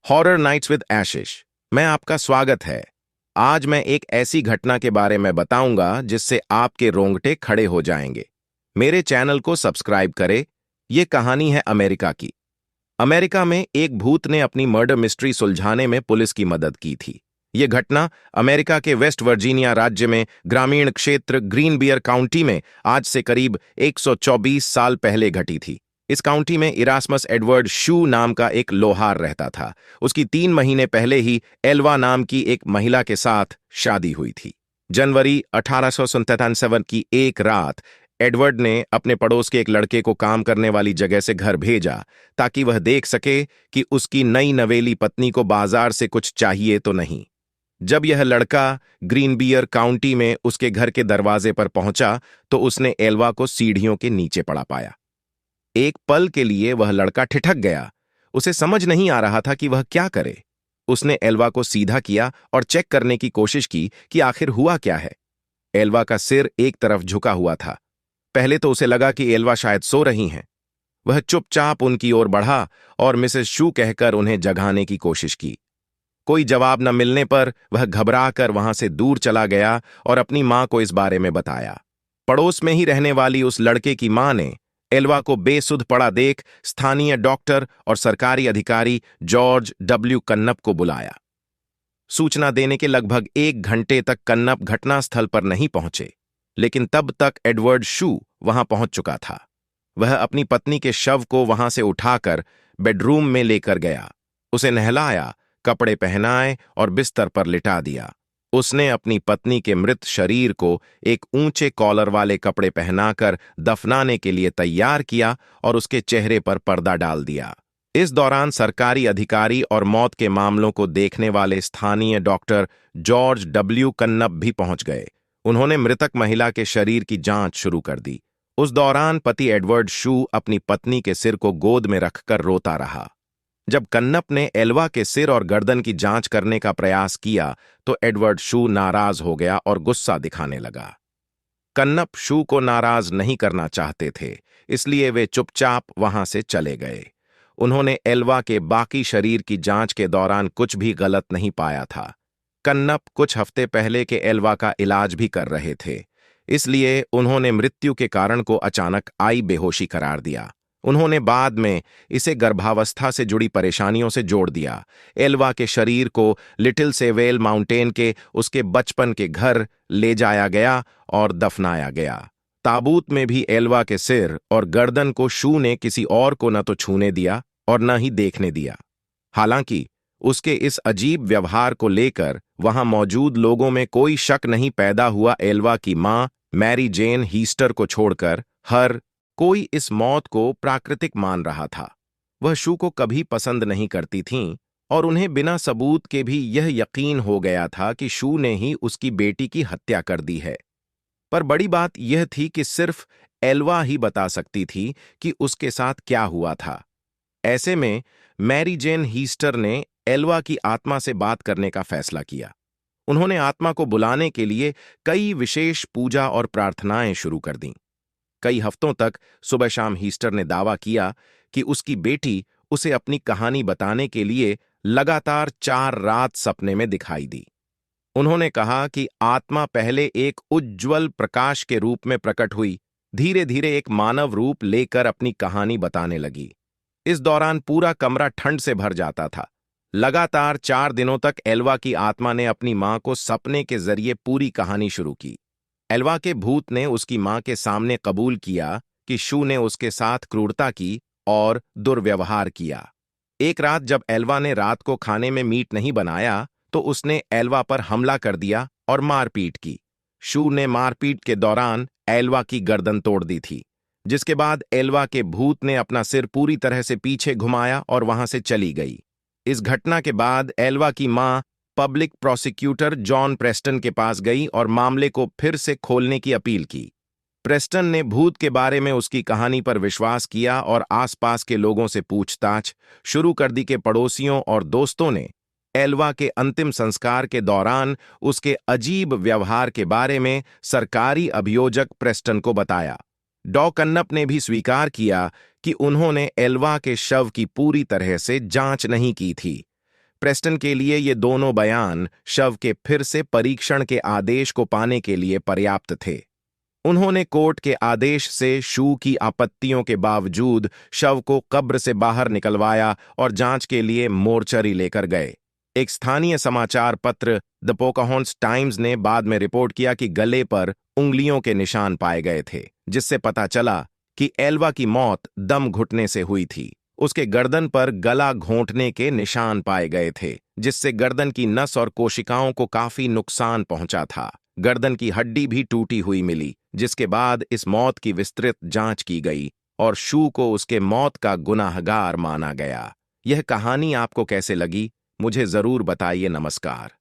Horror nights with आशीष में आपका स्वागत है। आज मैं एक ऐसी घटना के बारे में बताऊंगा जिससे आपके रोंगटे खड़े हो जाएंगे। मेरे चैनल को सब्सक्राइब करें। ये कहानी है अमेरिका की। अमेरिका में एक भूत ने अपनी मर्डर मिस्ट्री सुलझाने में पुलिस की मदद की थी। ये घटना अमेरिका के वेस्ट वर्जीनिया राज्य में ग्रामीण क्षेत्र ग्रीन बियर काउंटी में आज से करीब 124 साल पहले घटी थी। इस काउंटी में इरास्मस एडवर्ड शू नाम का एक लोहार रहता था। उसकी 3 महीने पहले ही एल्वा नाम की एक महिला के साथ शादी हुई थी। जनवरी 1897 की एक रात एडवर्ड ने अपने पड़ोस के एक लड़के को काम करने वाली जगह से घर भेजा ताकि वह देख सके कि उसकी नई नवेली पत्नी को बाजार से कुछ चाहिए तो नहीं। जब यह लड़का ग्रीन बियर काउंटी में उसके घर के दरवाजे पर पहुंचा तो उसने एल्वा को सीढ़ियों के नीचे पड़ा पाया। एक पल के लिए वह लड़का ठिठक गया। उसे समझ नहीं आ रहा था कि वह क्या करे। उसने एल्वा को सीधा किया और चेक करने की कोशिश की कि आखिर हुआ क्या है। एल्वा का सिर एक तरफ झुका हुआ था। पहले तो उसे लगा कि एल्वा शायद सो रही हैं। वह चुपचाप उनकी ओर बढ़ा और मिसेस शू कहकर उन्हें जगाने की कोशिश की। कोई जवाब न मिलने पर वह घबराकर वहां से दूर चला गया और अपनी मां को इस बारे में बताया। पड़ोस में ही रहने वाली उस लड़के की मां ने एल्वा को बेसुध पड़ा देख स्थानीय डॉक्टर और सरकारी अधिकारी जॉर्ज डब्ल्यू कन्नप को बुलाया। सूचना देने के लगभग 1 घंटे तक कन्नप घटनास्थल पर नहीं पहुंचे, लेकिन तब तक एडवर्ड शू वहां पहुंच चुका था। वह अपनी पत्नी के शव को वहां से उठाकर बेडरूम में लेकर गया। उसे नहलाया, कपड़े पहनाए और बिस्तर पर लिटा दिया। उसने अपनी पत्नी के मृत शरीर को एक ऊंचे कॉलर वाले कपड़े पहनाकर दफनाने के लिए तैयार किया और उसके चेहरे पर पर्दा डाल दिया। इस दौरान सरकारी अधिकारी और मौत के मामलों को देखने वाले स्थानीय डॉक्टर जॉर्ज डब्ल्यू कन्नप भी पहुंच गए। उन्होंने मृतक महिला के शरीर की जांच शुरू कर दी। उस दौरान पति एडवर्ड शू अपनी पत्नी के सिर को गोद में रखकर रोता रहा। जब कन्नप ने एल्वा के सिर और गर्दन की जांच करने का प्रयास किया तो एडवर्ड शू नाराज हो गया और गुस्सा दिखाने लगा। कन्नप शू को नाराज नहीं करना चाहते थे, इसलिए वे चुपचाप वहां से चले गए। उन्होंने एल्वा के बाकी शरीर की जांच के दौरान कुछ भी गलत नहीं पाया था। कन्नप कुछ हफ्ते पहले के एल्वा का इलाज भी कर रहे थे, इसलिए उन्होंने मृत्यु के कारण को अचानक आई बेहोशी करार दिया। उन्होंने बाद में इसे गर्भावस्था से जुड़ी परेशानियों से जोड़ दिया। एल्वा के शरीर को लिटिल सेवेल माउंटेन के उसके बचपन के घर ले जाया गया और दफनाया गया। ताबूत में भी एल्वा के सिर और गर्दन को शू ने किसी और को न तो छूने दिया और न ही देखने दिया। हालांकि उसके इस अजीब व्यवहार को लेकर वहां मौजूद लोगों में कोई शक नहीं पैदा हुआ। एल्वा की मां मैरी जेन हीस्टर को छोड़कर हर कोई इस मौत को प्राकृतिक मान रहा था। वह शू को कभी पसंद नहीं करती थीं और उन्हें बिना सबूत के भी यह यकीन हो गया था कि शू ने ही उसकी बेटी की हत्या कर दी है। पर बड़ी बात यह थी कि सिर्फ एल्वा ही बता सकती थी कि उसके साथ क्या हुआ था। ऐसे में मैरी जेन हीस्टर ने एल्वा की आत्मा से बात करने का फैसला किया। उन्होंने आत्मा को बुलाने के लिए कई विशेष पूजा और प्रार्थनाएं शुरू कर दीं। कई हफ्तों तक सुबह शाम हीस्टर ने दावा किया कि उसकी बेटी उसे अपनी कहानी बताने के लिए लगातार 4 रात सपने में दिखाई दी। उन्होंने कहा कि आत्मा पहले एक उज्ज्वल प्रकाश के रूप में प्रकट हुई, धीरे धीरे एक मानव रूप लेकर अपनी कहानी बताने लगी। इस दौरान पूरा कमरा ठंड से भर जाता था। लगातार 4 दिनों तक एल्वा की आत्मा ने अपनी मां को सपने के जरिए पूरी कहानी शुरू की। एल्वा के भूत ने उसकी मां के सामने कबूल किया कि शू ने उसके साथ क्रूरता की और दुर्व्यवहार किया। एक रात जब एल्वा ने रात को खाने में मीट नहीं बनाया तो उसने एल्वा पर हमला कर दिया और मारपीट की। शू ने मारपीट के दौरान एल्वा की गर्दन तोड़ दी थी, जिसके बाद एल्वा के भूत ने अपना सिर पूरी तरह से पीछे घुमाया और वहां से चली गई। इस घटना के बाद एल्वा की मां पब्लिक प्रोसिक्यूटर जॉन प्रेस्टन के पास गई और मामले को फिर से खोलने की अपील की। प्रेस्टन ने भूत के बारे में उसकी कहानी पर विश्वास किया और आसपास के लोगों से पूछताछ शुरू कर दी। के पड़ोसियों और दोस्तों ने एल्वा के अंतिम संस्कार के दौरान उसके अजीब व्यवहार के बारे में सरकारी अभियोजक प्रेस्टन को बताया। डॉ कन्नप ने भी स्वीकार किया कि उन्होंने एल्वा के शव की पूरी तरह से जांच नहीं की थी। प्रेस्टन के लिए ये दोनों बयान शव के फिर से परीक्षण के आदेश को पाने के लिए पर्याप्त थे। उन्होंने कोर्ट के आदेश से शू की आपत्तियों के बावजूद शव को कब्र से बाहर निकलवाया और जांच के लिए मोर्चरी लेकर गए। एक स्थानीय समाचार पत्र द पोकाहोंट्स टाइम्स ने बाद में रिपोर्ट किया कि गले पर उंगलियों के निशान पाए गए थे, जिससे पता चला कि एल्वा की मौत दम घुटने से हुई थी। उसके गर्दन पर गला घोंटने के निशान पाए गए थे, जिससे गर्दन की नस और कोशिकाओं को काफी नुकसान पहुंचा था। गर्दन की हड्डी भी टूटी हुई मिली, जिसके बाद इस मौत की विस्तृत जांच की गई और शू को उसके मौत का गुनाहगार माना गया। यह कहानी आपको कैसे लगी? मुझे जरूर बताइए। नमस्कार।